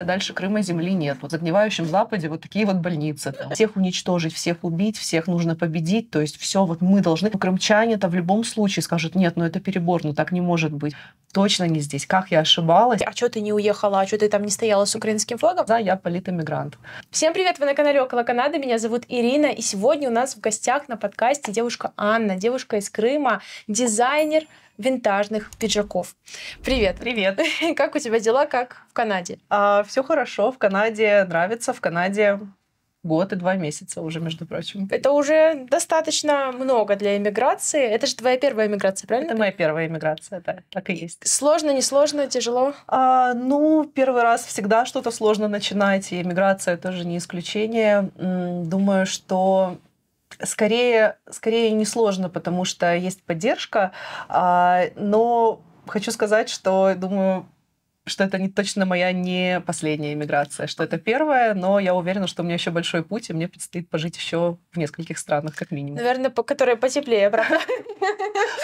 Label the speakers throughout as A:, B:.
A: Дальше Крыма земли нет. Вот в загнивающем Западе вот такие вот больницы. Там. Всех уничтожить, всех убить, всех нужно победить. То есть все вот мы должны. Крымчане-то в любом случае скажут, нет, ну это перебор, ну так не может быть. Точно не здесь. Как я ошибалась.
B: А что ты не уехала? А что ты там не стояла с украинским флагом?
A: Да, я политэмигрант.
B: Всем привет, вы на канале Около Канады. Меня зовут Ирина. И сегодня у нас в гостях на подкасте девушка Анна, девушка из Крыма, дизайнер винтажных пиджаков. Привет.
A: Привет.
B: Как у тебя дела, как в Канаде?
A: Все хорошо, в Канаде нравится, в Канаде год и 2 месяца уже, между прочим.
B: Это уже достаточно много для иммиграции. Это же твоя первая иммиграция, правильно?
A: Это моя первая иммиграция, да, так и есть.
B: Сложно, не сложно, тяжело?
A: Первый раз всегда что-то сложно начинать, и иммиграция тоже не исключение. Думаю, что скорее не сложно, потому что есть поддержка, но хочу сказать, что думаю, что это не точно моя не последняя иммиграция, что это первая, но я уверена, что у меня еще большой путь, и мне предстоит пожить еще в нескольких странах, как минимум.
B: Наверное, которые потеплее, правда?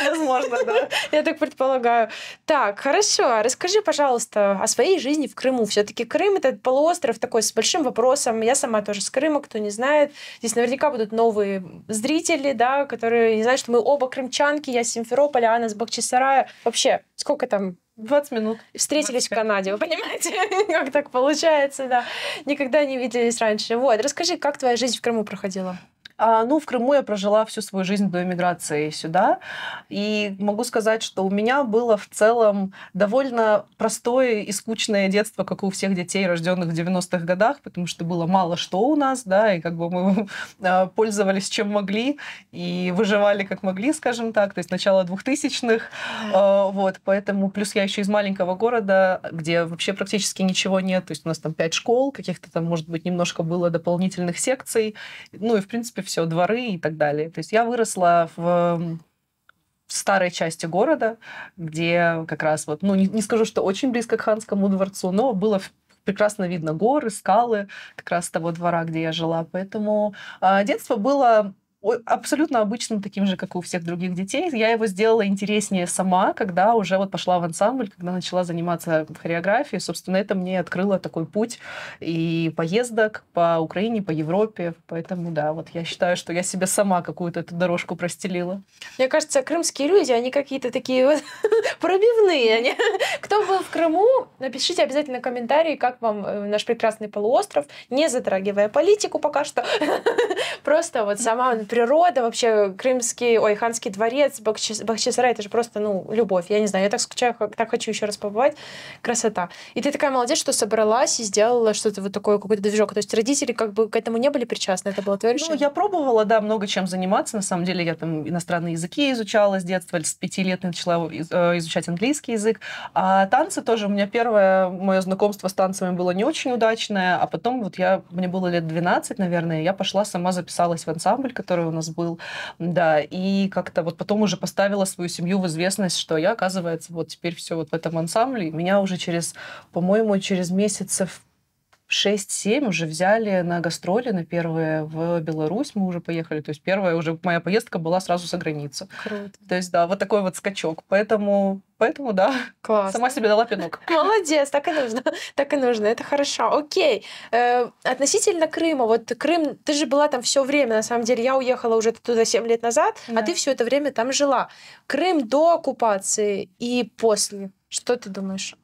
A: Возможно, да.
B: Я так предполагаю. Так, хорошо. Расскажи, пожалуйста, о своей жизни в Крыму. Все-таки Крым — это полуостров такой с большим вопросом. Я сама тоже с Крыма, кто не знает. Здесь наверняка будут новые зрители, да, которые не знают, что мы оба крымчанки. Я с Симферополя, Анна с Бахчисарая. Вообще, сколько там?
A: 20 минут.
B: Встретились 25. В Канаде, вы понимаете, как так получается, да. Никогда не виделись раньше. Вот, расскажи, как твоя жизнь в Крыму проходила?
A: В Крыму я прожила всю свою жизнь до эмиграции сюда. И могу сказать, что у меня было в целом довольно простое и скучное детство, как у всех детей, рожденных в 90-х годах, потому что было мало что у нас, да, и как бы мы пользовались чем могли и выживали как могли, скажем так, то есть начало 2000-х. Вот, поэтому плюс я еще из маленького города, где вообще практически ничего нет, то есть у нас там 5 школ, каких-то там, может быть, немножко было дополнительных секций, ну и, в принципе, все, дворы и так далее. То есть я выросла в старой части города, где как раз вот, ну, не скажу, что очень близко к Ханскому дворцу, но было прекрасно видно горы, скалы как раз того двора, где я жила. Поэтому детство было абсолютно обычным, таким же, как и у всех других детей. Я его сделала интереснее сама, когда уже вот пошла в ансамбль, когда начала заниматься хореографией. Собственно, это мне открыло такой путь и поездок по Украине, по Европе. Поэтому, да, вот я считаю, что я себе сама какую-то эту дорожку простелила.
B: Мне кажется, крымские люди, они какие-то такие вот пробивные. Кто был в Крыму, напишите обязательно комментарии, как вам наш прекрасный полуостров, не затрагивая политику пока что. Просто вот сама природа, вообще Ханский дворец, Бахчисарай, это же просто, любовь. Я не знаю, я так скучаю, так хочу еще раз побывать. Красота. И ты такая молодец, что собралась и сделала что-то вот такое, какой-то движок. То есть родители как бы к этому не были причастны, это было твое решение?
A: Я пробовала, да, много чем заниматься. На самом деле я там иностранные языки изучала с детства, с 5 лет начала изучать английский язык. А танцы тоже, у меня первое мое знакомство с танцами было не очень удачное, а потом вот мне было лет 12, наверное, я пошла сама записалась в ансамбль, который у нас был, да, и как-то вот потом уже поставила свою семью в известность, что я, оказывается, вот теперь все вот в этом ансамбле. Меня уже по-моему, через месяцев 6-7 уже взяли на гастроли, на первые в Беларусь мы уже поехали. То есть первая уже моя поездка была сразу за границу.
B: Круто.
A: То есть, да, вот такой вот скачок. Поэтому да,
B: классно.
A: Сама себе дала пинок.
B: Молодец, так и нужно, это хорошо. Окей. Относительно Крыма, вот Крым, ты же была там все время, на самом деле, я уехала уже туда 7 лет назад, да. А ты все это время там жила. Крым до оккупации и после, что ты думаешь?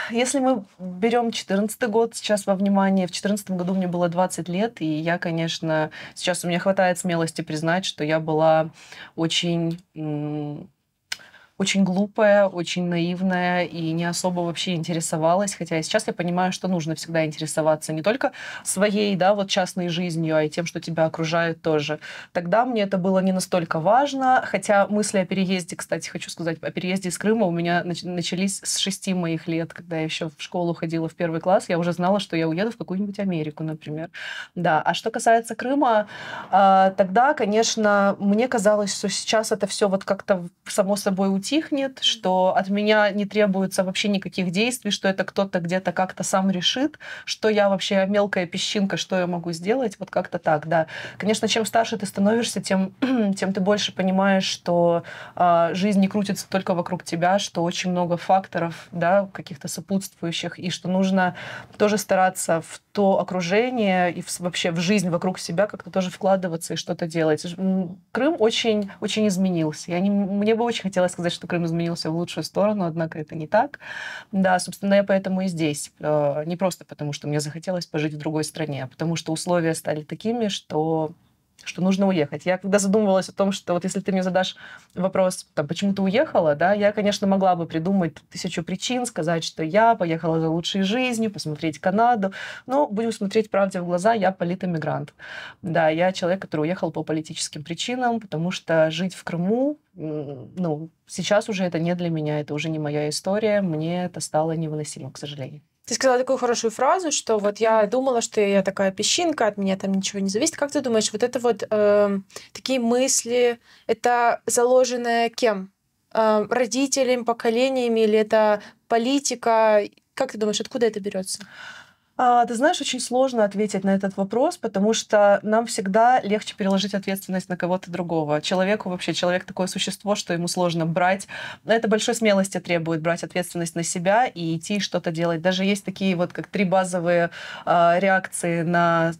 A: Если мы берем 2014 год сейчас во внимание, в 2014 году мне было 20 лет, и я, конечно, сейчас у меня хватает смелости признать, что я была очень глупая, очень наивная и не особо вообще интересовалась. Хотя сейчас я понимаю, что нужно всегда интересоваться не только своей, да, вот частной жизнью, а и тем, что тебя окружает тоже. Тогда мне это было не настолько важно. Хотя мысли о переезде, кстати, хочу сказать, о переезде из Крыма у меня начались с 6 моих лет, когда я еще в школу ходила в 1 класс. Я уже знала, что я уеду в какую-нибудь Америку, например. Да. А что касается Крыма, тогда, конечно, мне казалось, что сейчас это все вот как-то само собой утихнет, что от меня не требуется вообще никаких действий, что это кто-то где-то как-то сам решит, что я вообще мелкая песчинка, что я могу сделать, вот как-то так, да. Конечно, чем старше ты становишься, тем ты больше понимаешь, что жизнь не крутится только вокруг тебя, что очень много факторов, да, каких-то сопутствующих, и что нужно тоже стараться в то окружение и вообще в жизнь вокруг себя как-то тоже вкладываться и что-то делать. Крым очень, очень изменился. Мне бы очень хотелось сказать, что Крым изменился в лучшую сторону, однако это не так. Да, собственно, я поэтому и здесь. Не просто потому, что мне захотелось пожить в другой стране, а потому что условия стали такими, что нужно уехать. Я когда задумывалась о том, что вот если ты мне задашь вопрос, там, почему ты уехала, да, я, конечно, могла бы придумать 1000 причин, сказать, что я поехала за лучшей жизнью, посмотреть Канаду, но будем смотреть правде в глаза, я политэмигрант. Да, я человек, который уехал по политическим причинам, потому что жить в Крыму, ну, сейчас уже это не для меня, это уже не моя история, мне это стало невыносимо, к сожалению.
B: Ты сказала такую хорошую фразу, что вот я думала, что я такая песчинка, от меня там ничего не зависит. Как ты думаешь, вот это вот такие мысли, это заложенное кем? Родителями, поколениями, или это политика? Как ты думаешь, откуда это берется?
A: Ты знаешь, очень сложно ответить на этот вопрос, потому что нам всегда легче переложить ответственность на кого-то другого. Человек такое существо, что ему сложно брать. Это большой смелости требует брать ответственность на себя и идти что-то делать. Даже есть такие вот как 3 базовые реакции на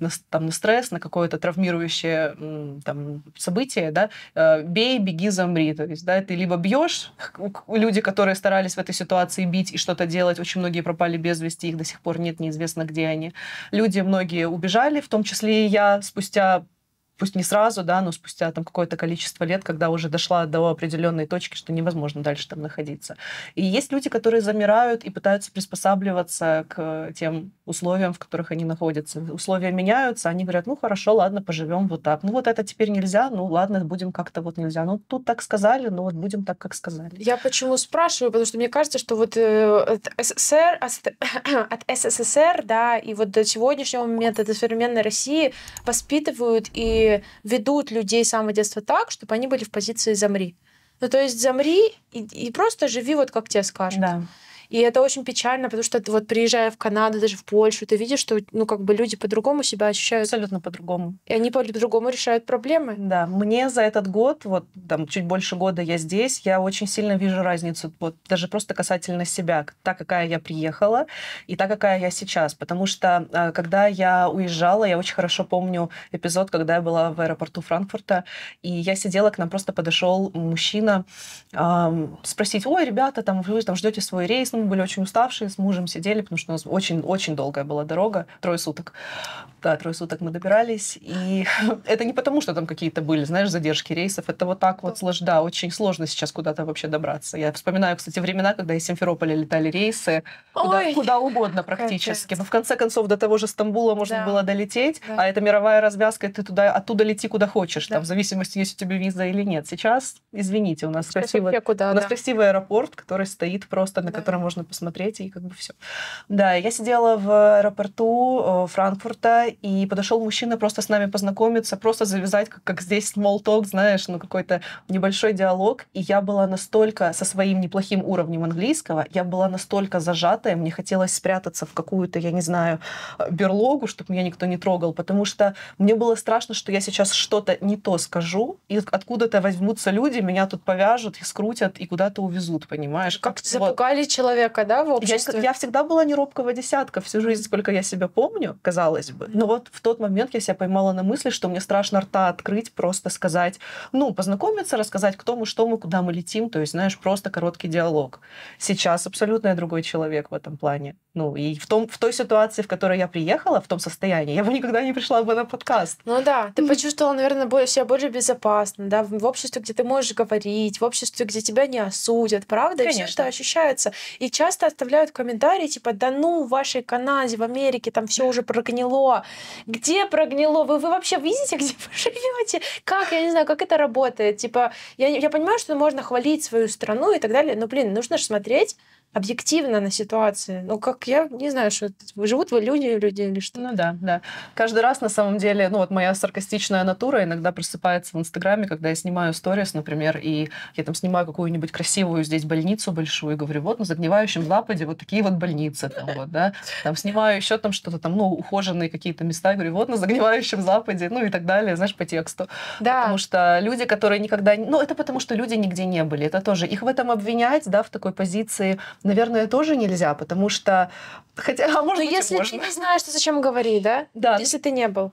A: стресс, на какое-то травмирующее там, событие. Да? Бей, беги, замри. То есть, да, ты либо бьешь, люди, которые старались в этой ситуации бить и что-то делать, очень многие пропали без вести, их до сих пор нет, неизвестно, где они. Люди многие убежали, в том числе и я, спустя, пусть не сразу, да, но спустя там какое-то количество лет, когда уже дошла до определенной точки, что невозможно дальше там находиться. И есть люди, которые замирают и пытаются приспосабливаться к тем условиям, в которых они находятся. Условия меняются, они говорят, ну хорошо, ладно, поживем вот так. Ну вот это теперь нельзя, ну ладно, будем как-то вот нельзя. Ну тут так сказали, ну вот будем так, как сказали.
B: Я почему спрашиваю? Потому что мне кажется, что вот от СССР, да, и вот до сегодняшнего момента, до современной России воспитывают и ведут людей с самого детства так, чтобы они были в позиции «замри». Ну, то есть замри и просто живи вот как тебе скажут.
A: Да.
B: И это очень печально, потому что вот приезжая в Канаду, даже в Польшу, ты видишь, что ну как бы люди по-другому себя ощущают.
A: Абсолютно по-другому.
B: И они по-другому решают проблемы.
A: Да, мне за этот год, вот там чуть больше года я здесь, я очень сильно вижу разницу, вот даже просто касательно себя, та, какая я приехала, и та, какая я сейчас. Потому что когда я уезжала, я очень хорошо помню эпизод, когда я была в аэропорту Франкфурта, и я сидела, к нам просто подошел мужчина спросить, ой, ребята, там вы там ждете свой рейс, мы были очень уставшие, с мужем сидели, потому что у нас очень-очень долгая была дорога, 3 суток. Да, 3 суток мы добирались, и это не потому, что там какие-то были, знаешь, задержки рейсов, это вот так вот сложно, да, очень сложно сейчас куда-то вообще добраться. Я вспоминаю, кстати, времена, когда из Симферополя летали рейсы куда угодно практически. Но в конце концов до того же Стамбула можно было долететь, а это мировая развязка, и ты оттуда лети куда хочешь, там, в зависимости, есть у тебя виза или нет. Сейчас, извините, у нас красивый аэропорт, который стоит просто, на котором можно посмотреть, и как бы все. Да, я сидела в аэропорту Франкфурта, и подошел мужчина просто с нами познакомиться, просто завязать, как здесь small talk, знаешь, ну какой-то небольшой диалог. И я была настолько со своим неплохим уровнем английского, я была настолько зажатая, мне хотелось спрятаться в какую-то, я не знаю, берлогу, чтобы меня никто не трогал, потому что мне было страшно, что я сейчас что-то не то скажу, и откуда-то возьмутся люди, меня тут повяжут, их скрутят и куда-то увезут, понимаешь?
B: Как запугали человека, да, в обществе?
A: Я всегда была не робкого десятка, всю жизнь, сколько я себя помню, казалось бы. Но вот в тот момент я себя поймала на мысли, что мне страшно рта открыть, просто сказать, ну, познакомиться, рассказать, кто мы, что мы, куда мы летим, то есть, знаешь, просто короткий диалог. Сейчас абсолютно я другой человек в этом плане. Ну, и в той ситуации, в которой я приехала, в том состоянии, я бы никогда не пришла бы на подкаст.
B: Ну да, ты почувствовала, наверное, себя больше безопасно, да, в обществе, где ты можешь говорить, в обществе, где тебя не осудят, правда?
A: Конечно.
B: И всё это ощущается. И часто оставляют комментарии, типа, да ну, в вашей Канаде, в Америке, там все уже прогнило. Где прогнило? Вы вообще видите, где вы живете? Как? Я не знаю, как это работает. Типа, я понимаю, что можно хвалить свою страну и так далее, но, блин, нужно же смотреть объективно на ситуации. Ну, как я не знаю, что живут вы люди или что.
A: Ну да, да. Каждый раз, на самом деле, ну вот моя саркастичная натура иногда просыпается в Инстаграме, когда я снимаю сторис, например, и я там снимаю какую-нибудь красивую здесь больницу большую, и говорю, вот на загнивающем Западе вот такие вот больницы, там вот, да, там снимаю еще там что-то там, ну, ухоженные какие-то места, и говорю, вот на загнивающем Западе, ну и так далее, знаешь, по тексту.
B: Да.
A: Потому что люди, которые никогда... Ну, это потому, что люди нигде не были, это тоже. Их в этом обвинять, да, в такой позиции, наверное, тоже нельзя, потому что... Хотя, а может
B: Но
A: быть,
B: если
A: можно.
B: ты не знаешь, что зачем говорить, да?
A: Да.
B: Если ты не был.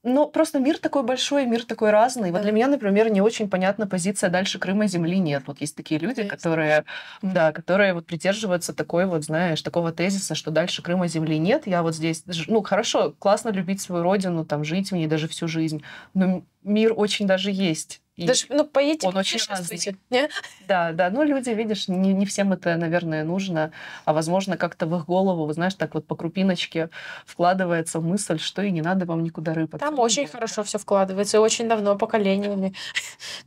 A: Ну, просто мир такой большой, мир такой разный.
B: Да.
A: Вот для меня, например, не очень понятна позиция «дальше Крыма земли нет». Вот есть такие люди, которые вот придерживаются такой вот, знаешь, такого тезиса, что дальше Крыма земли нет. Я вот здесь... Ну, хорошо, классно любить свою родину, там, жить в ней даже всю жизнь, но мир очень даже есть. И
B: даже, ну, поедете,
A: он очень
B: путешествуйте.
A: Да, да. Ну, люди, видишь, не всем это, наверное, нужно, а, возможно, как-то в их голову, вы знаешь, так вот по крупиночке вкладывается мысль, что и не надо вам никуда рыпаться.
B: Там очень хорошо все вкладывается, и очень давно, поколениями.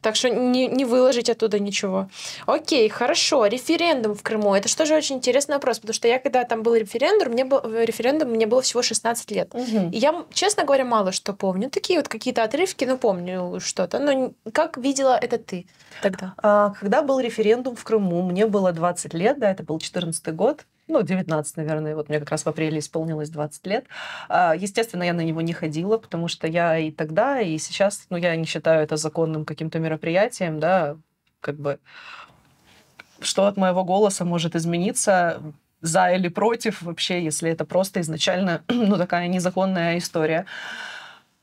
B: Так что не выложить оттуда ничего. Окей, хорошо. Референдум в Крыму. Это что же очень интересный вопрос, потому что я, когда там был референдум, мне было всего 16 лет.
A: Угу.
B: И я, честно говоря, мало что помню. Такие вот какие-то отрывки, ну, помню что-то. Но как видела это ты тогда?
A: Когда был референдум в Крыму, мне было 20 лет, да, это был 14-й год. Ну, 19, наверное, вот мне как раз в апреле исполнилось 20 лет. Естественно, я на него не ходила, потому что я и тогда, и сейчас, ну, я не считаю это законным каким-то мероприятием, да, как бы, что от моего голоса может измениться, за или против вообще, если это просто изначально, ну, такая незаконная история.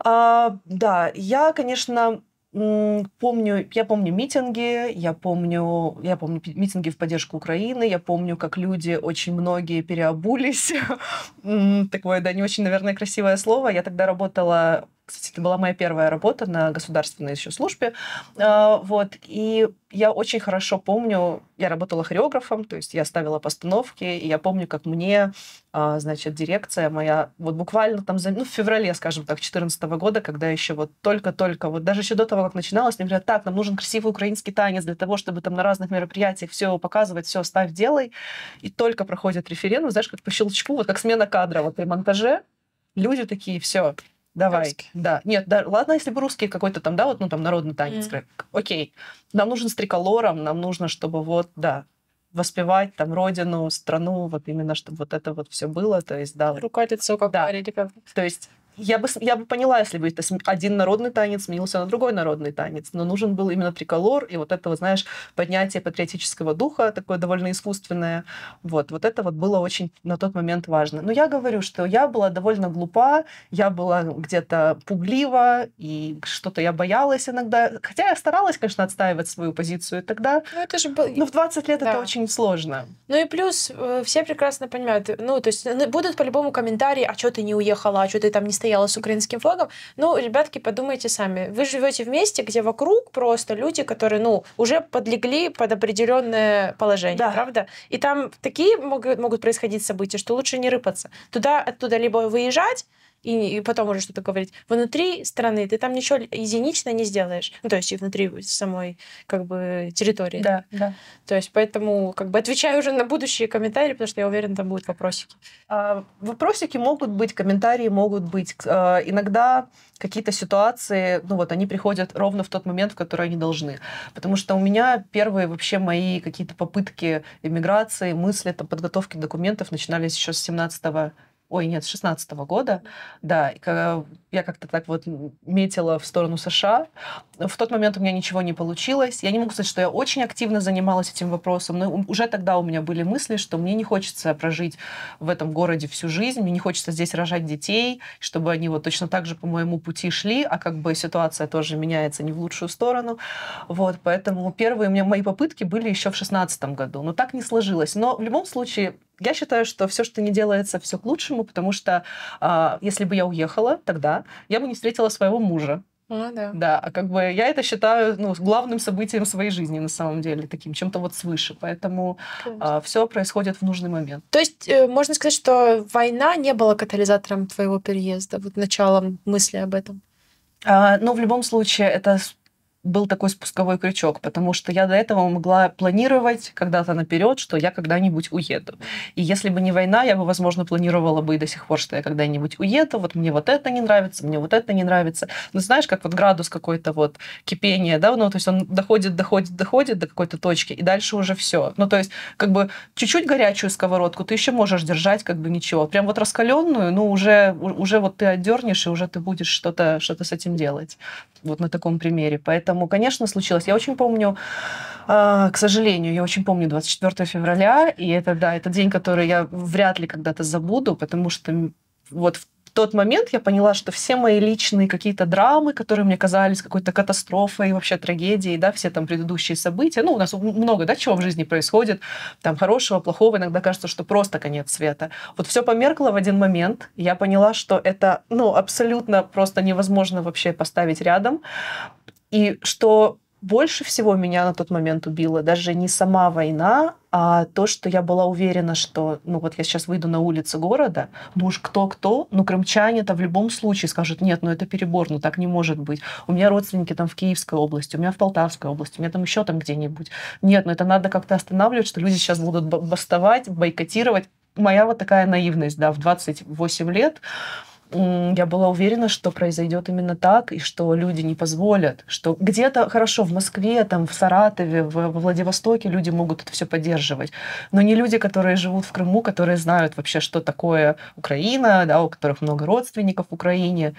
A: Да, я, конечно... я помню митинги, я помню митинги в поддержку Украины, я помню, как люди, очень многие переобулись. Такое, да, не очень, наверное, красивое слово. Я тогда работала, кстати, это была моя первая работа на государственной еще службе, вот, и я очень хорошо помню, я работала хореографом, то есть я ставила постановки, и я помню, как мне, значит, дирекция моя, вот буквально там, в феврале, скажем так, 2014 года, когда еще вот только-только, вот даже еще до того, как начиналось, мне говорят, так, нам нужен красивый украинский танец для того, чтобы там на разных мероприятиях все показывать, все ставь, делай, и только проходит референдум, знаешь, как по щелчку, вот как смена кадра вот при монтаже, люди такие, все. Давай,
B: русский.
A: Да. Нет, да, ладно, если бы русский какой-то там, да, вот, ну, там, народный танец. Окей. Нам нужен с триколором, нам нужно, чтобы вот, да, воспевать там родину, страну, вот именно, чтобы вот это вот все было, то есть, да.
B: Рука, лицо, как
A: да.
B: говорили. Как...
A: То есть я бы поняла, если бы это один народный танец сменился на другой народный танец, но нужен был именно триколор, и вот это, вот, знаешь, поднятие патриотического духа, такое довольно искусственное, вот это вот было очень на тот момент важно. Но я говорю, что я была довольно глупа, я была где-то пуглива, и что-то я боялась иногда, хотя я старалась, конечно, отстаивать свою позицию тогда,
B: ну, это же был...
A: но в 20 лет
B: да.
A: это очень сложно.
B: Ну и плюс все прекрасно понимают, ну, то есть будут по-любому комментарии, а что ты не уехала, а что ты там не стояла с украинским флагом. Ну, ребятки, подумайте сами. Вы живете в месте, где вокруг просто люди, которые, ну, уже подлегли под определенное положение,
A: да.
B: правда? И там такие могут происходить события, что лучше не рыпаться. Оттуда либо выезжать, и потом уже что-то говорить. Внутри страны ты там ничего единично не сделаешь. Ну, то есть и внутри самой, как бы, территории.
A: Да, да.
B: То есть поэтому, как бы, отвечаю уже на будущие комментарии, потому что я уверена, там будут вопросики.
A: Вопросики могут быть, комментарии могут быть. Иногда какие-то ситуации, ну вот, они приходят ровно в тот момент, в который они должны. Потому что у меня первые вообще мои какие-то попытки эмиграции, мысли, там, подготовки документов начинались еще с 16-го года, да, я как-то так вот метила в сторону США. В тот момент у меня ничего не получилось. Я не могу сказать, что я очень активно занималась этим вопросом, но уже тогда у меня были мысли, что мне не хочется прожить в этом городе всю жизнь, мне не хочется здесь рожать детей, чтобы они вот точно так же по моему пути шли, а как бы ситуация тоже меняется не в лучшую сторону. Вот, поэтому первые мои попытки были еще в 2016 году, но так не сложилось. Но в любом случае, я считаю, что все, что не делается, все к лучшему, потому что если бы я уехала тогда, я бы не встретила своего мужа.
B: Да.
A: Да, а как бы я это считаю, ну, главным событием своей жизни на самом деле, таким чем-то вот свыше. Поэтому все происходит в нужный момент.
B: То есть можно сказать, что война не была катализатором твоего переезда, вот началом мысли об этом?
A: Но в любом случае это был такой спусковой крючок, потому что я до этого могла планировать когда-то наперед, что я когда-нибудь уеду. И если бы не война, я бы, возможно, планировала бы и до сих пор, что я когда-нибудь уеду, вот мне вот это не нравится, мне вот это не нравится. Но знаешь, как вот градус какой-то вот кипения, да, ну, то есть он доходит до какой-то точки, и дальше уже все. Ну, то есть как бы чуть-чуть горячую сковородку ты еще можешь держать, как бы ничего. Прям вот раскаленную, ну, уже вот ты отдернешь, и уже ты будешь что-то с этим делать. Вот на таком примере. Поэтому, конечно, случилось. Я очень помню, к сожалению, я очень помню 24 февраля, и это, да, это день, который я вряд ли когда-то забуду, потому что вот в тот момент я поняла, что все мои личные какие-то драмы, которые мне казались какой-то катастрофой, вообще трагедией, да, все там предыдущие события, ну, у нас много, да, чего в жизни происходит, там, хорошего, плохого, иногда кажется, что просто конец света. Вот все померкло в один момент, и я поняла, что это, ну, абсолютно просто невозможно вообще поставить рядом, и что больше всего меня на тот момент убило даже не сама война, а то, что я была уверена, что, ну вот я сейчас выйду на улицы города, ну уж кто-кто, ну крымчане-то в любом случае скажут, нет, ну это перебор, ну так не может быть. У меня родственники там в Киевской области, у меня в Полтавской области, у меня там еще там где-нибудь. Нет, ну это надо как-то останавливать, что люди сейчас будут бастовать, бойкотировать. Моя вот такая наивность, да, в 28 лет, я была уверена, что произойдет именно так, и что люди не позволят, что где-то, хорошо, в Москве, там, в Саратове, во Владивостоке люди могут это все поддерживать, но не люди, которые живут в Крыму, которые знают вообще, что такое Украина, да, у которых много родственников в Украине,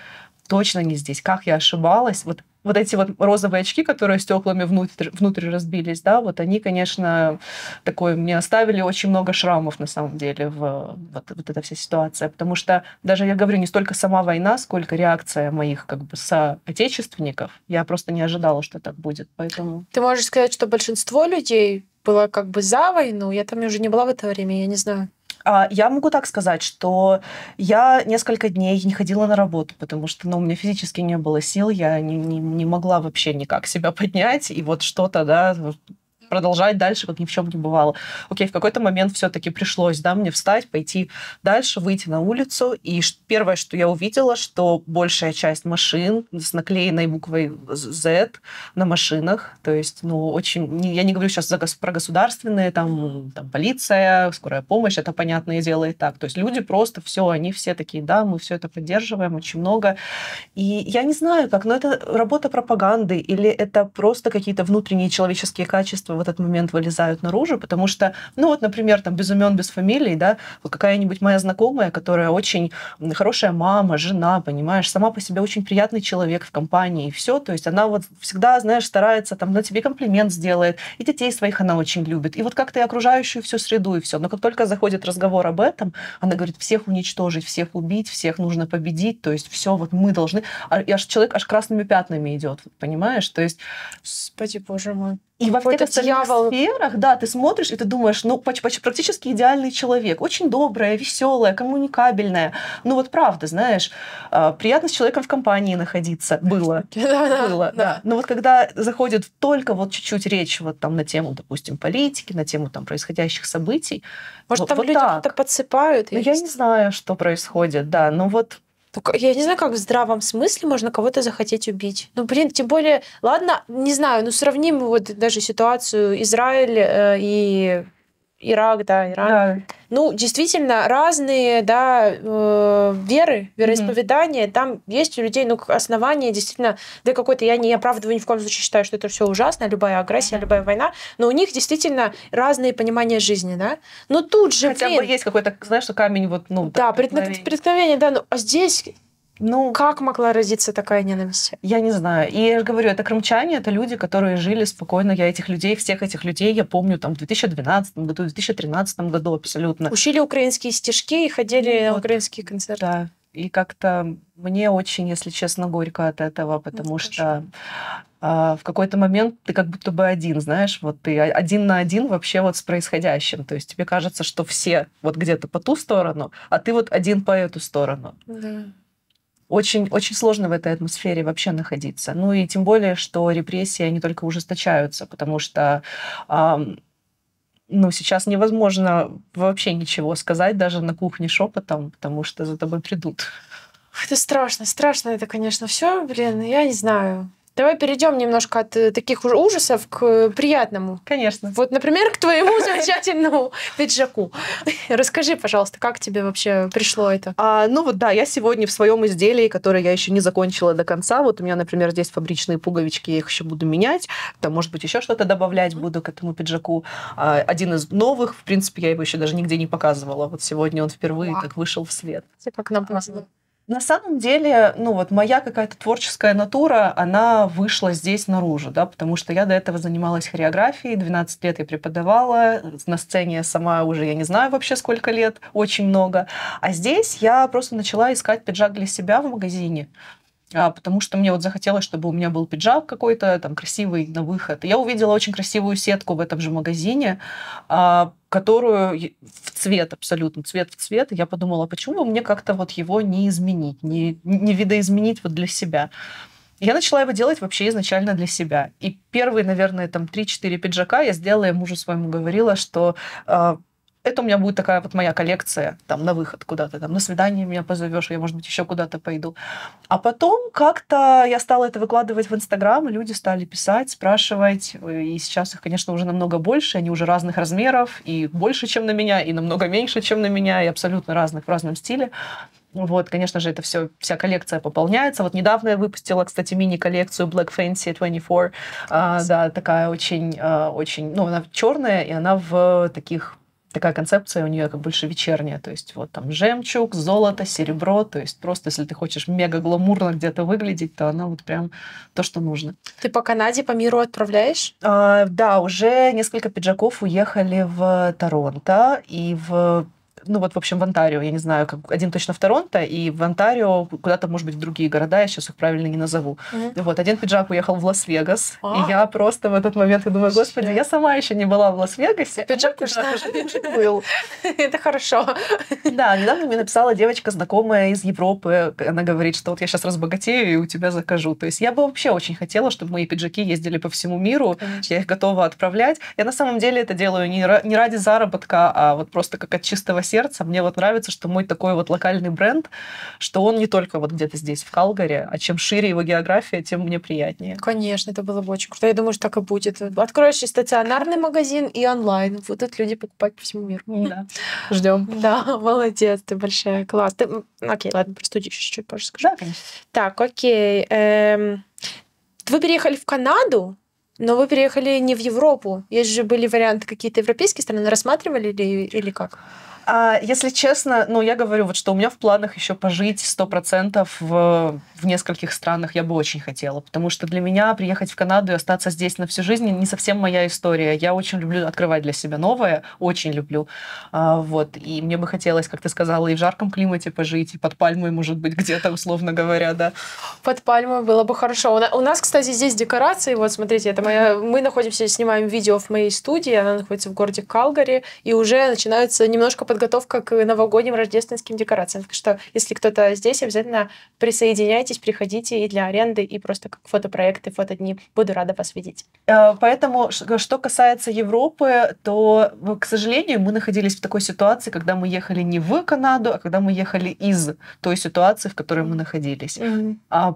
A: точно не здесь. Как я ошибалась? Вот эти вот розовые очки, которые стеклами внутрь разбились, да, вот они, конечно, такое мне оставили очень много шрамов на самом деле вот эта вся ситуация, потому что даже я говорю не столько сама война, сколько реакция моих как бы соотечественников. Я просто не ожидала, что так будет, поэтому.
B: Ты можешь сказать, что большинство людей было как бы за войну? Я там уже не была в это время, я не знаю.
A: Я могу так сказать, что я несколько дней не ходила на работу, потому что у меня физически не было сил, я не могла вообще никак себя поднять, и вот что-то, да, продолжать дальше, как ни в чем не бывало. Окей, в какой-то момент все-таки пришлось, да, мне встать, пойти дальше, выйти на улицу, и первое, что я увидела, что большая часть машин с наклеенной буквой Z на машинах, то есть, очень... Я не говорю сейчас про государственные, там полиция, скорая помощь, это понятное дело и так. То есть люди просто они все такие, да, мы все это поддерживаем, очень много. И я не знаю, как, но это работа пропаганды или это просто какие-то внутренние человеческие качества в этот момент вылезают наружу, потому что, например, там без имен, без фамилий, да, вот какая-нибудь моя знакомая, которая очень хорошая мама, жена, понимаешь, сама по себе очень приятный человек в компании, и все, то есть она вот всегда, знаешь, старается, там, тебе комплимент сделает, и детей своих она очень любит, и вот как-то и окружающую всю среду, и все. Но как только заходит разговор об этом, она говорит, всех уничтожить, всех убить, всех нужно победить, то есть все, вот мы должны... И человек аж красными пятнами идет, понимаешь? То есть...
B: Господи, боже мой.
A: И во всех остальных сферах, да, ты смотришь, и ты думаешь, практически идеальный человек, очень добрая, веселая, коммуникабельная. Вот правда, знаешь, приятно с человеком в компании находиться. Было. Да. Но вот когда заходит только вот чуть-чуть речь вот там на тему, допустим, политики, на тему там происходящих событий.
B: Может, там люди что-то подсыпают?
A: Я не знаю, что происходит, да,
B: я не знаю, как в здравом смысле можно кого-то захотеть убить. Тем более, ладно, не знаю, сравним вот даже ситуацию Израиль и Ирак, да, Иран. Да. Действительно, разные, да, веры, вероисповедания. Там есть у людей, основания действительно для какой-то... Я не оправдываю, ни в коем случае считаю, что это все ужасно, любая агрессия, любая война, но у них действительно разные понимания жизни, да. Но тут же,
A: хотя бы есть какой-то, знаешь, что камень
B: да, преткновение, да, а здесь... как могла родиться такая ненависть?
A: Я не знаю. И я же говорю, это крымчане, это люди, которые жили спокойно. Я всех этих людей я помню там в 2012 году, в 2013 году абсолютно.
B: Учили украинские стишки и ходили на украинские концерты.
A: Да. И как-то мне очень, если честно, горько от этого, потому что в какой-то момент ты как будто бы один, знаешь, вот ты один на один вообще вот с происходящим. То есть тебе кажется, что все вот где-то по ту сторону, а ты вот один по эту сторону.
B: Да.
A: Очень, очень сложно в этой атмосфере вообще находиться. И тем более, что репрессии, они только ужесточаются, потому что сейчас невозможно вообще ничего сказать даже на кухне шепотом, потому что за тобой придут.
B: Это страшно это, конечно, все, я не знаю. Давай перейдем немножко от таких ужасов к приятному.
A: Конечно.
B: Вот, например, к твоему замечательному пиджаку. Расскажи, пожалуйста, как тебе вообще пришло это?
A: Ну вот да, я сегодня в своем изделии, которое я еще не закончила до конца, вот у меня, например, здесь фабричные пуговички, я их еще буду менять, там, может быть, еще что-то добавлять буду к этому пиджаку. Один из новых, в принципе, я его еще даже нигде не показывала. Вот сегодня он впервые так вышел в свет.
B: Как нам повезло.
A: На самом деле, ну вот моя какая-то творческая натура, она вышла здесь наружу, да, потому что я до этого занималась хореографией, 12 лет я преподавала, на сцене я сама уже, я не знаю вообще сколько лет, очень много. А здесь я просто начала искать пиджак для себя в магазине, потому что мне вот захотелось, чтобы у меня был пиджак какой-то там красивый на выход. И я увидела очень красивую сетку в этом же магазине, которую в цвет абсолютно, цвет в цвет. И я подумала, почему бы мне как-то вот его не изменить, не видоизменить вот для себя. Я начала его делать вообще изначально для себя. И первые, наверное, там 3-4 пиджака я сделала, я мужу своему говорила, что это у меня будет такая вот моя коллекция, там, на выход куда-то, там, на свидание меня позовешь, я, может быть, еще куда-то пойду. А потом как-то я стала это выкладывать в Инстаграм, и люди стали писать, спрашивать, и сейчас их, конечно, уже намного больше, они уже разных размеров, и больше, чем на меня, и намного меньше, чем на меня, и абсолютно разных, в разном стиле. Вот, конечно же, это все, вся коллекция пополняется. Вот недавно я выпустила, кстати, мини-коллекцию Black Fancy 24. Да, такая очень, ну, она черная, и она в такая концепция у нее как больше вечерняя, то есть вот там жемчуг, золото, серебро, то есть просто если ты хочешь мега гламурно где-то выглядеть, то она вот прям то, что нужно.
B: Ты по Канаде, по миру отправляешь?
A: Да, уже несколько пиджаков уехали в Торонто и в общем, в Онтарио, я не знаю, один точно в Торонто, и в Онтарио куда-то, может быть, в другие города, я сейчас их правильно не назову. Вот, один пиджак уехал в Лас-Вегас, и я просто в этот момент, я думаю, господи, я сама еще не была в Лас-Вегасе.
B: Пиджак уже был. Это хорошо.
A: Да, недавно мне написала девочка, знакомая из Европы, она говорит, что вот я сейчас разбогатею и у тебя закажу. То есть я бы вообще очень хотела, чтобы мои пиджаки ездили по всему миру, я их готова отправлять. Я на самом деле это делаю не ради заработка, а вот просто как от чистого сердца. Мне вот нравится, что мой такой вот локальный бренд, что он не только вот где-то здесь, в Калгари, а чем шире его география, тем мне приятнее.
B: Конечно, это было бы очень круто. Я думаю, что так и будет. Откроешь и стационарный магазин, и онлайн. Будут люди покупать по всему миру.
A: Да. Ждем.
B: Да, молодец, ты большая. Класс. Окей, ладно, про студию еще чуть позже скажу.
A: Да, конечно.
B: Так, окей. Вы переехали в Канаду, но вы переехали не в Европу. Есть же были варианты какие-то европейские страны. Рассматривали или как?
A: Если честно, я говорю, вот что у меня в планах еще пожить 100% в нескольких странах я бы очень хотела, потому что для меня приехать в Канаду и остаться здесь на всю жизнь не совсем моя история. Я очень люблю открывать для себя новое, очень люблю. Вот. И мне бы хотелось, как ты сказала, и в жарком климате пожить, и под пальмой, может быть, где-то, условно говоря, да.
B: Под пальмой было бы хорошо. У нас, кстати, здесь декорации. Вот, смотрите, мы находимся, снимаем видео в моей студии, она находится в городе Калгари, и уже начинается немножко подготовка к новогодним рождественским декорациям. Так что, если кто-то здесь, обязательно присоединяйтесь, приходите и для аренды, и просто как фотопроекты, фотодни. Буду рада вас видеть.
A: Поэтому, что касается Европы, то, к сожалению, мы находились в такой ситуации, когда мы ехали не в Канаду, а когда мы ехали из той ситуации, в которой мы находились.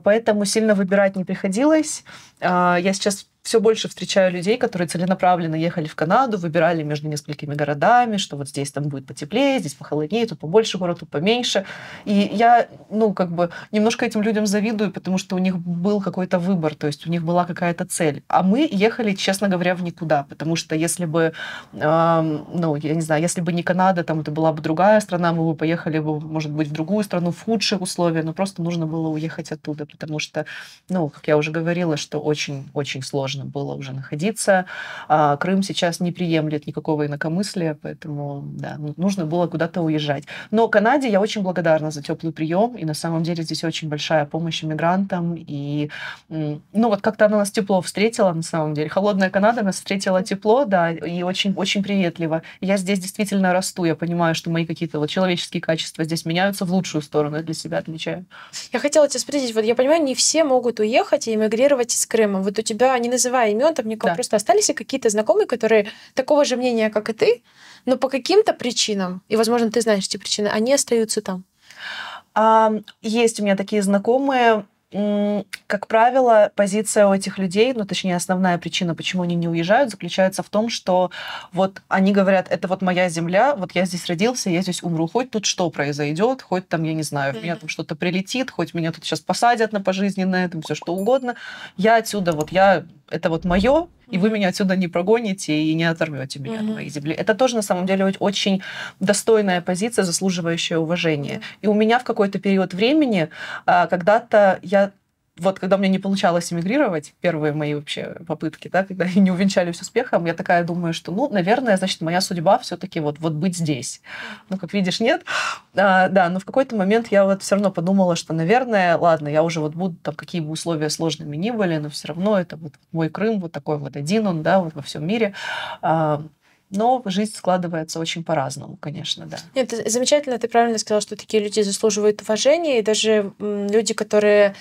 A: Поэтому сильно выбирать не приходилось. Я сейчас все больше встречаю людей, которые целенаправленно ехали в Канаду, выбирали между несколькими городами, что вот здесь там будет потеплее, здесь похолоднее, тут побольше город, тут поменьше. И я, немножко этим людям завидую, потому что у них был какой-то выбор, то есть у них была какая-то цель. А мы ехали, честно говоря, в никуда, потому что если бы, я не знаю, если бы не Канада, там это была бы другая страна, мы бы поехали бы, может быть, в другую страну, в худшие условия, но просто нужно было уехать оттуда, потому что, как я уже говорила, что очень-очень сложно было уже находиться. Крым сейчас не приемлет никакого инакомыслия, поэтому, да, нужно было куда-то уезжать. Но Канаде я очень благодарна за теплый прием, и на самом деле здесь очень большая помощь иммигрантам, и, как-то она нас тепло встретила, на самом деле. Холодная Канада нас встретила тепло, да, и очень-очень приветливо. Я здесь действительно расту, я понимаю, что мои какие-то человеческие качества здесь меняются в лучшую сторону, я для себя отмечаю.
B: Я хотела тебя спросить, вот я понимаю, не все могут уехать и эмигрировать из Крыма. Вот у тебя, не называя имен, там никого, просто остались ли какие-то знакомые, которые такого же мнения, как и ты, но по каким-то причинам, и, возможно, ты знаешь эти причины, они остаются там?
A: Есть у меня такие знакомые. Как правило, позиция у этих людей, ну, точнее, основная причина, почему они не уезжают, заключается в том, что вот они говорят, это вот моя земля, вот я здесь родился, я здесь умру, хоть тут что произойдет, хоть там, я не знаю, в меня там что-то прилетит, хоть меня тут сейчас посадят на пожизненное, там все что угодно. Я отсюда, вот я, это вот мое, и вы меня отсюда не прогоните и не оторвете меня от моей земли. Это тоже, на самом деле, очень достойная позиция, заслуживающая уважения. И у меня в какой-то период времени когда-то я вот когда у меня не получалось эмигрировать, первые мои вообще попытки, да, когда они не увенчались успехом, я такая думаю, что, ну, наверное, значит, моя судьба все-таки вот быть здесь. Ну, как видишь, нет. Да, но в какой-то момент я вот все равно подумала, что, наверное, ладно, я уже вот буду, там, какие бы условия сложными ни были, но все равно это вот мой Крым, вот такой вот один он, да, вот во всем мире. Но жизнь складывается очень по-разному, конечно, да.
B: Нет, замечательно, ты правильно сказала, что такие люди заслуживают уважения, и даже люди, которые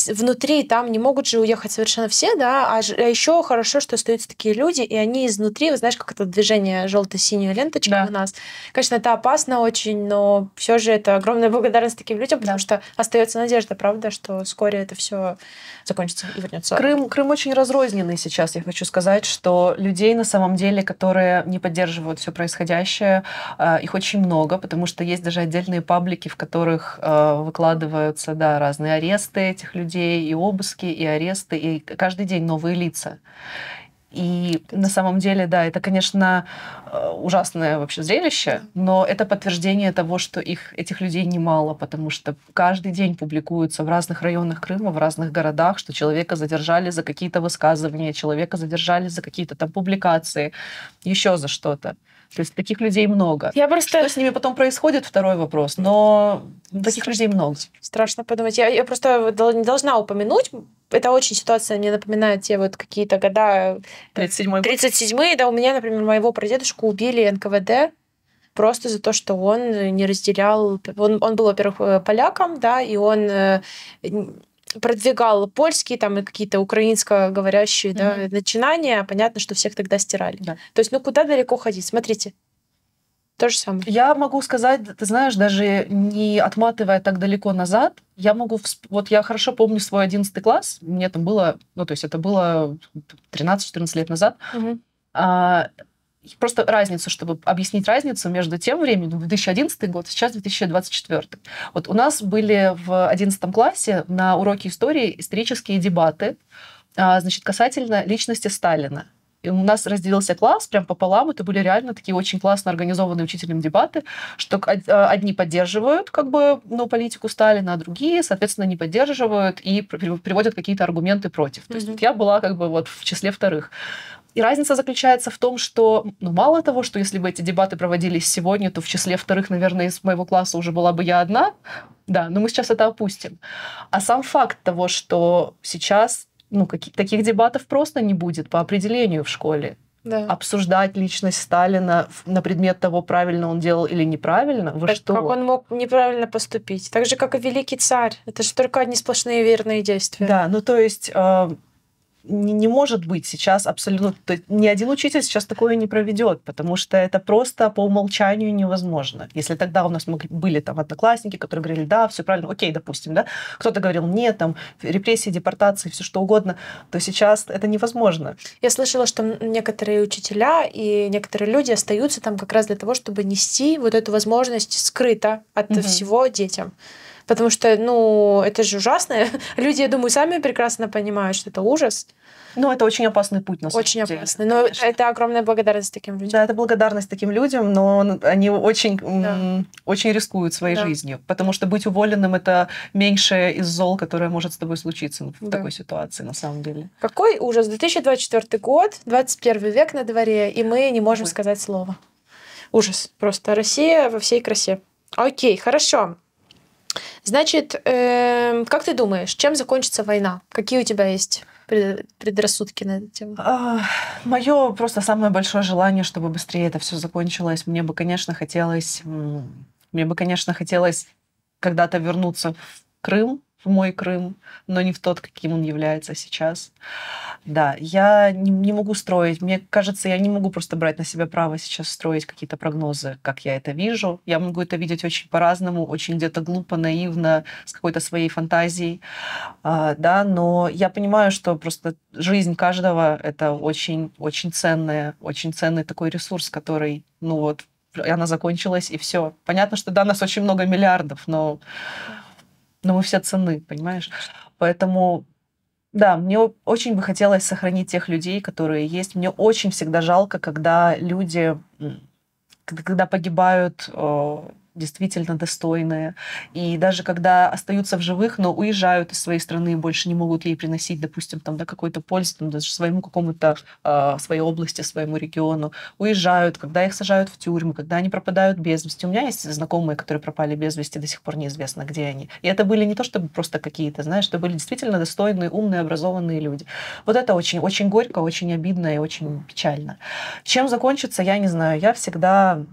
B: внутри там не могут же уехать совершенно все, да, а еще хорошо, что остаются такие люди, и они изнутри, вы знаешь, как это движение желто-синяя ленточка у нас. Конечно, это опасно очень, но все же это огромная благодарность таким людям, потому что остается надежда, правда, что вскоре это все закончится и вернется.
A: Крым очень разрозненный сейчас. Я хочу сказать, что людей на самом деле, которые не поддерживают все происходящее, их очень много, потому что есть даже отдельные паблики, в которых выкладываются, да, разные аресты этих людей, и обыски, и аресты, и каждый день новые лица. И на самом деле, да, это, конечно, ужасное вообще зрелище, но это подтверждение того, что этих людей немало, потому что каждый день публикуются в разных районах Крыма, в разных городах, что человека задержали за какие-то высказывания, человека задержали за какие-то там публикации, еще за что-то. То есть таких людей много. Что с ними потом происходит, второй вопрос. Но таких людей много.
B: Страшно подумать. Я просто не должна упомянуть. Это очень ситуация мне напоминает те вот какие-то года...
A: 37-й год?
B: 37-й, да. У меня, например, моего прадедушку убили НКВД просто за то, что он не разделял... Он был, во-первых, поляком, да, и он... продвигал польские там и какие-то украинско-говорящие да, начинания, понятно, что всех тогда стирали. Да. То есть, ну куда далеко ходить? Смотрите, то же самое.
A: Я могу сказать, ты знаешь, даже не отматывая так далеко назад, вот я хорошо помню свой 11 класс, мне там было, ну то есть это было 13-14 лет назад, просто разницу, чтобы объяснить разницу между тем временем, 2011 год, сейчас 2024. Вот у нас были в 11 классе на уроке истории исторические дебаты, значит, касательно личности Сталина. И у нас разделился класс прям пополам. Это были реально такие очень классно организованные учителем дебаты, что одни поддерживают как бы, ну, политику Сталина, а другие, соответственно, не поддерживают и приводят какие-то аргументы против. То есть вот я была как бы вот в числе вторых. И разница заключается в том, что, ну, мало того, что если бы эти дебаты проводились сегодня, то в числе вторых, наверное, из моего класса уже была бы я одна. Да, но мы сейчас это опустим. А сам факт того, что сейчас, ну, таких дебатов просто не будет по определению в школе.
B: Да.
A: Обсуждать личность Сталина на предмет того, правильно он делал или неправильно. Вы что?
B: Как он мог неправильно поступить. Так же, как и великий царь. Это же только одни сплошные верные действия.
A: Да, ну то есть... не может быть сейчас абсолютно... Ни один учитель сейчас такое не проведет, потому что это просто по умолчанию невозможно. Если тогда у нас были там одноклассники, которые говорили, да, все правильно, окей, допустим, да, кто-то говорил, нет, там, репрессии, депортации, все что угодно, то сейчас это невозможно.
B: Я слышала, что некоторые учителя и некоторые люди остаются там как раз для того, чтобы нести вот эту возможность скрыто от всего детям. Потому что, ну, это же ужасно. Люди, я думаю, сами прекрасно понимают, что это ужас.
A: Ну, это очень опасный путь, на самом деле.
B: Очень опасный. Но это огромная благодарность таким людям.
A: Да, это благодарность таким людям, но они очень, очень рискуют своей жизнью. Потому что быть уволенным – это меньшее из зол, которое может с тобой случиться в такой ситуации, на самом деле.
B: Какой ужас. 2024 год, 21 век на дворе, и мы не можем сказать слово. Ужас. Просто Россия во всей красе. Окей, хорошо. Значит, как ты думаешь, чем закончится война? Какие у тебя есть предрассудки на эту тему?
A: Моё просто самое большое желание, чтобы быстрее это все закончилось. Мне бы, конечно, хотелось когда-то вернуться в Крым, в мой Крым, но не в тот, каким он является сейчас. Да, я не могу строить, мне кажется, я не могу просто брать на себя право сейчас строить какие-то прогнозы, как я это вижу. Я могу это видеть очень по-разному, очень где-то глупо, наивно, с какой-то своей фантазией, да, но я понимаю, что просто жизнь каждого — это очень ценный такой ресурс, который, ну вот, она закончилась, и все. Понятно, что да, нас очень много миллиардов, но мы все ценны, понимаешь? Поэтому, да, мне очень бы хотелось сохранить тех людей, которые есть. Мне очень всегда жалко, когда люди, когда погибают действительно достойные. И даже когда остаются в живых, но уезжают из своей страны и больше не могут ей приносить, допустим, там, да, какой-то пользы, там, даже своему какому-то, своей области, своему региону, уезжают, когда их сажают в тюрьмы, когда они пропадают без вести. У меня есть знакомые, которые пропали без вести, до сих пор неизвестно, где они. И это были не то, чтобы просто какие-то, знаешь, это были действительно достойные, умные, образованные люди. Вот это очень горько, очень обидно и очень печально. Чем закончится, я не знаю. Я всегда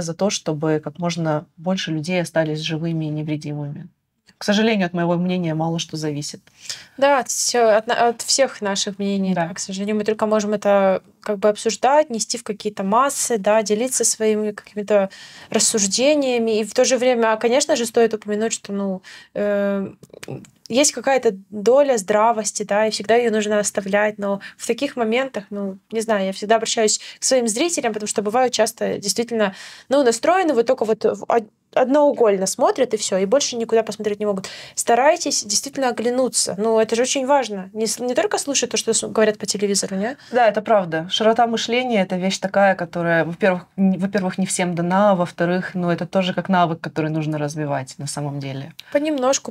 A: за то, чтобы как можно больше людей остались живыми и невредимыми. К сожалению, от моего мнения мало что зависит.
B: Да, от всех наших мнений, да, к сожалению. Мы только можем это как бы обсуждать, нести в какие-то массы, да, делиться своими какими-то рассуждениями. И в то же время, конечно же, стоит упомянуть, что есть какая-то доля здравости, да, и всегда ее нужно оставлять, но в таких моментах, не знаю, я всегда обращаюсь к своим зрителям, потому что бывают часто действительно, настроены вот только вот одноугольно смотрят и все, и больше никуда посмотреть не могут. Старайтесь действительно оглянуться. Это же очень важно. Не только слушать то, что говорят по телевизору, не?
A: Да, это правда. Широта мышления — это вещь такая, которая, во-первых, не всем дана, а во-вторых, это тоже как навык, который нужно развивать на самом деле.
B: Понемножку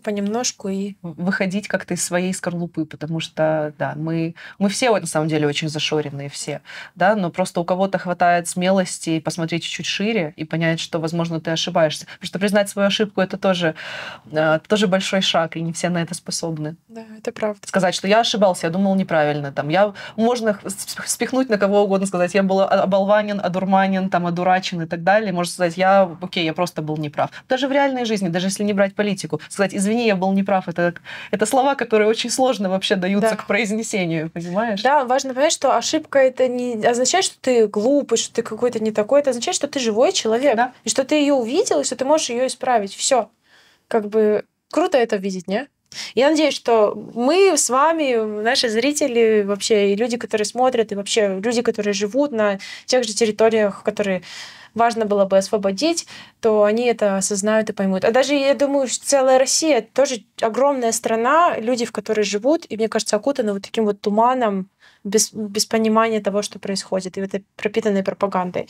B: и
A: выходить как-то из своей скорлупы, потому что, да, мы все на самом деле очень зашоренные все, да, но просто у кого-то хватает смелости посмотреть чуть-чуть шире и понять, что, возможно, ты ошибаешься. Потому что признать свою ошибку — это тоже большой шаг, и не все на это способны.
B: Да, это правда.
A: Сказать, что я ошибался, я думал неправильно. Можно спихнуть на кого угодно, сказать, я был оболванен, одурманен, одурачен и так далее. Можно сказать, я просто был неправ. Даже в реальной жизни, даже если не брать политику, сказать, извини, я был неправ, это слова, которые очень сложно вообще даются к произнесению, понимаешь?
B: Да, важно понять, что ошибка — это не означает, что ты глупый, что ты какой-то не такой, это означает, что ты живой человек,
A: да.
B: И что ты ее увидел, и что ты можешь ее исправить. Все. Как бы круто это видеть, не? Я надеюсь, что мы с вами, наши зрители вообще, и люди, которые смотрят, и вообще люди, которые живут на тех же территориях, которые важно было бы освободить, то они это осознают и поймут. А даже, я думаю, целая Россия тоже огромная страна, люди, в которой живут, и, мне кажется, окутаны вот таким вот туманом, без понимания того, что происходит, и вот этой пропитанной пропагандой.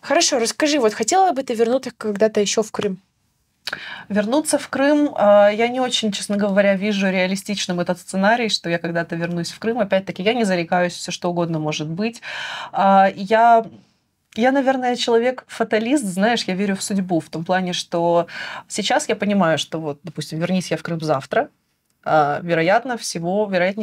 B: Хорошо, расскажи, вот хотела бы ты вернуться когда-то еще в Крым?
A: Вернуться в Крым, я не очень, честно говоря, вижу реалистичным этот сценарий, что я когда-то вернусь в Крым. Опять-таки, я не зарекаюсь, все что угодно может быть. Я, наверное, человек-фаталист, знаешь, я верю в судьбу, в том плане, что сейчас я понимаю, что вот, допустим, вернись я в Крым завтра, вероятнее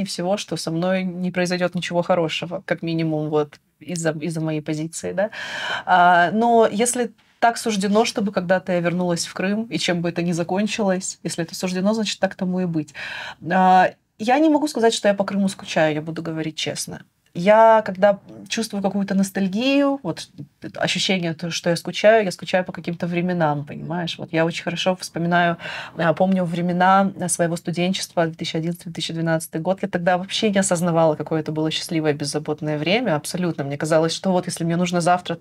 A: всего, что со мной не произойдет ничего хорошего, как минимум вот из-за моей позиции, да. Но если так суждено, чтобы когда-то я вернулась в Крым, и чем бы это ни закончилось, если это суждено, значит, так тому и быть. Я не могу сказать, что я по Крыму скучаю, я буду говорить честно. Я, когда чувствую какую-то ностальгию, вот ощущение, что я скучаю по каким-то временам, понимаешь? Вот я очень хорошо помню времена своего студенчества, 2011-2012 год. Я тогда вообще не осознавала, какое это было счастливое, беззаботное время, абсолютно. Мне казалось, что вот если мне нужно завтра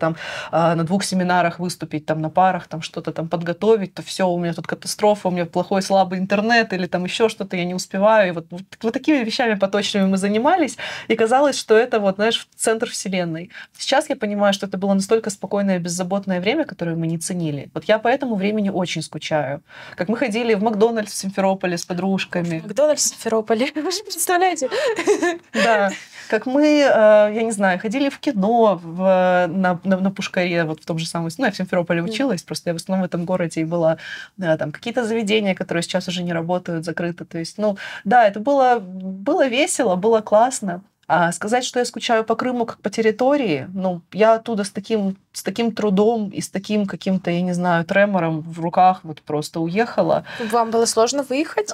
A: на 2 семинарах выступить, на парах, что-то подготовить, то все, у меня тут катастрофа, у меня плохой, слабый интернет или еще что-то, я не успеваю. И вот такими вещами поточными мы занимались, и казалось, что это центр вселенной. Сейчас я понимаю, что это было настолько спокойное, беззаботное время, которое мы не ценили. Вот я по этому времени очень скучаю. Как мы ходили в Макдональдс в Симферополе с подружками.
B: Макдональдс в Симферополе, вы же представляете?
A: Да. Как мы, я не знаю, ходили в кино на Пушкаре, вот в том же самом... я в Симферополе училась, просто я в основном в этом городе и была. Там какие-то заведения, которые сейчас уже не работают, закрыты. То есть, да, это было весело, было классно. А сказать, что я скучаю по Крыму как по территории, ну, я оттуда с таким трудом и с таким каким-то, я не знаю, тремором в руках вот просто уехала.
B: Вам было сложно выехать?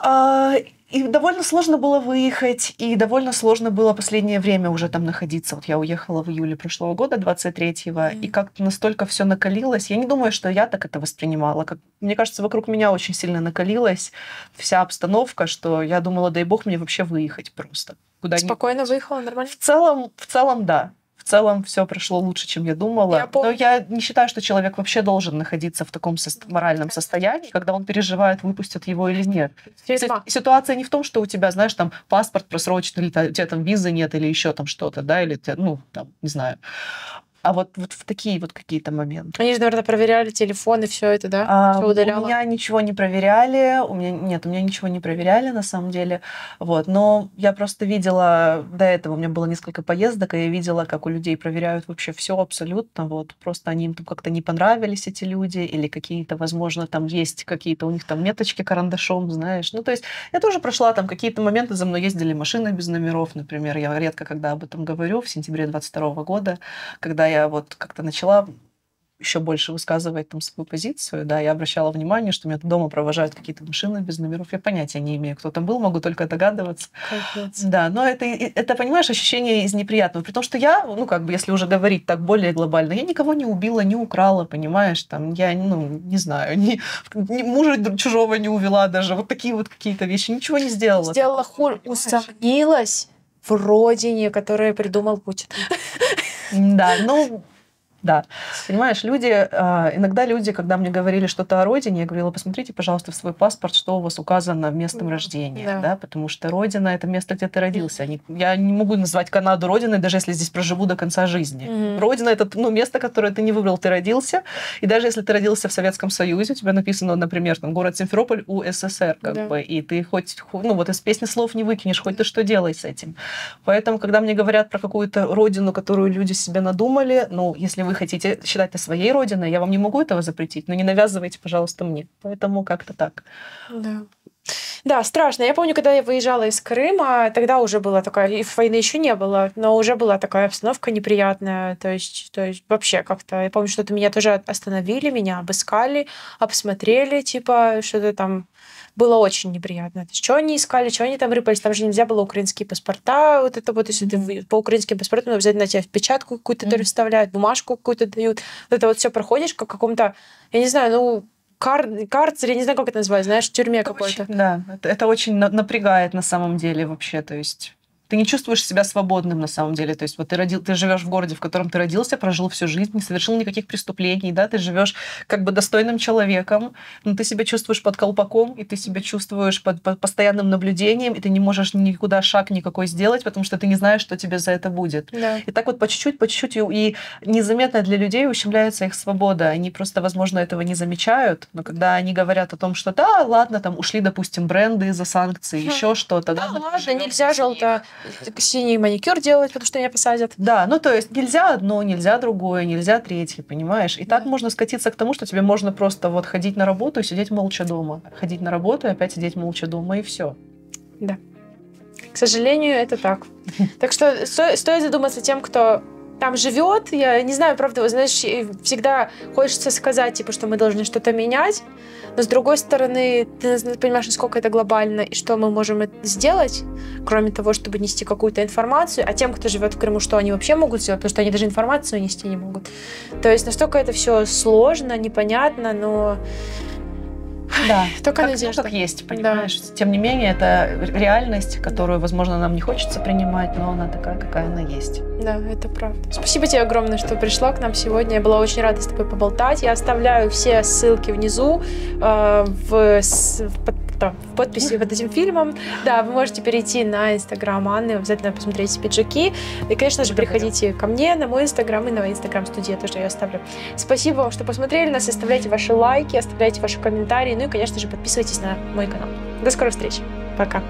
A: И довольно сложно было выехать, и довольно сложно было последнее время уже там находиться. Вот я уехала в июле прошлого года, 23-го, и как-то настолько все накалилось. Я не думаю, что я так это воспринимала. Мне кажется, вокруг меня очень сильно накалилась вся обстановка, что я думала, дай бог мне вообще выехать просто. Куда-нибудь.
B: Спокойно выехала, нормально?
A: В целом, да. В целом все прошло лучше, чем я думала. Но я не считаю, что человек вообще должен находиться в таком моральном состоянии, когда он переживает, выпустят его или нет. Ситуация не в том, что у тебя, знаешь, там паспорт просрочен, или у тебя там визы нет, или еще там что-то, да, или ты, ну, там, не знаю. А вот в такие вот какие-то моменты.
B: Они же, наверное, проверяли телефон и все это, да? Всё удаляло?
A: У меня ничего не проверяли. У меня ничего не проверяли, на самом деле. Вот. Но я просто видела до этого, у меня было несколько поездок, и я видела, как у людей проверяют вообще все абсолютно. Вот. Просто они им там как-то не понравились, эти люди, или какие-то, возможно, там есть какие-то у них там меточки карандашом, знаешь. Ну, то есть я тоже прошла там какие-то моменты, за мной ездили машины без номеров, например. Я редко когда об этом говорю, в сентябре 22 года, когда я вот как-то начала еще больше высказывать там свою позицию, да, я обращала внимание, что меня дома провожают какие-то машины без номеров, я понятия не имею, кто там был, могу только догадываться.
B: Капец.
A: Да, но это, понимаешь, ощущение из неприятного, при том, что я, ну, как бы, если уже говорить так более глобально, я никого не убила, не украла, понимаешь, там, я, ну, не знаю, ни мужа чужого не увела даже, вот такие вот какие-то вещи, ничего не сделала.
B: Сделала хуже, усомнилась в родине, которую придумал Путин.
A: Да, ну, да. Понимаешь, иногда люди, когда мне говорили что-то о родине, я говорила, посмотрите, пожалуйста, в свой паспорт, что у вас указано местом рождения, да, потому что родина — это место, где ты родился. Я не могу назвать Канаду родиной, даже если здесь проживу до конца жизни. Родина — это, ну, место, которое ты не выбрал, ты родился, и даже если ты родился в Советском Союзе, у тебя написано, например, там, город Симферополь, УССР, как бы, и ты хоть, ну, вот из песни слов не выкинешь, хоть ты что делай с этим. Поэтому, когда мне говорят про какую-то родину, которую люди себе надумали, ну, если вы хотите считать это своей родиной, я вам не могу этого запретить, но не навязывайте, пожалуйста, мне. Поэтому как-то так.
B: Да. Да, страшно. Я помню, когда я выезжала из Крыма, тогда уже была такая, и войны еще не было, но уже была такая обстановка неприятная. То есть вообще как-то... Я помню, что-то меня тоже остановили, меня обыскали, обсмотрели, типа, что-то там... Было очень неприятно. То есть, что они искали, что они там рыпались. Там же нельзя было украинские паспорта. Вот это вот, если ты по украинским паспортам, обязательно тебе печатку какую-то вставляют, бумажку какую-то дают. Вот это вот все проходишь как в каком-то, я не знаю, ну, карцере, я не знаю, как это называется, знаешь, в тюрьме какой-то.
A: Да, это очень напрягает на самом деле вообще. То есть ты не чувствуешь себя свободным на самом деле. То есть вот ты живешь в городе, в котором ты родился, прожил всю жизнь, не совершил никаких преступлений, да, ты живешь как бы достойным человеком, но ты себя чувствуешь под колпаком, и ты себя чувствуешь под постоянным наблюдением, и ты не можешь никуда шаг никакой сделать, потому что ты не знаешь, что тебе за это будет.
B: Да.
A: И так вот по чуть-чуть, и незаметно для людей ущемляется их свобода. Они просто, возможно, этого не замечают, но когда они говорят о том, что да, ладно, там ушли, допустим, бренды из-за санкций, еще что-то.
B: Да, ладно, нельзя синий маникюр делать, потому что меня посадят.
A: Да, ну то есть нельзя одно, нельзя другое, нельзя третье, понимаешь? И так можно скатиться к тому, что тебе можно просто вот ходить на работу и сидеть молча дома. Ходить на работу и опять сидеть молча дома, и все.
B: Да. К сожалению, это так. Так что стоит задуматься тем, кто там живет. Я не знаю, правда, знаешь, всегда хочется сказать, типа, что мы должны что-то менять, но с другой стороны, ты понимаешь, насколько это глобально и что мы можем сделать, кроме того, чтобы нести какую-то информацию, а тем, кто живет в Крыму, что они вообще могут сделать, потому что они даже информацию нести не могут. То есть настолько это все сложно, непонятно, но
A: да,
B: только надежда.
A: Как есть, понимаешь? Да. Тем не менее, это реальность, которую, возможно, нам не хочется принимать, но она такая, какая она есть.
B: Да, это правда. Спасибо тебе огромное, что пришла к нам сегодня. Я была очень рада с тобой поболтать. Я оставляю все ссылки внизу в подписи под этим фильмом. Да, вы можете перейти на Инстаграм Анны, обязательно посмотреть пиджаки. И, конечно же, приходите ко мне на мой Инстаграм и на Инстаграм-студии, я тоже ее оставлю. Спасибо вам, что посмотрели нас. Оставляйте ваши лайки, оставляйте ваши комментарии. Ну и, конечно же, подписывайтесь на мой канал. До скорых встреч. Пока.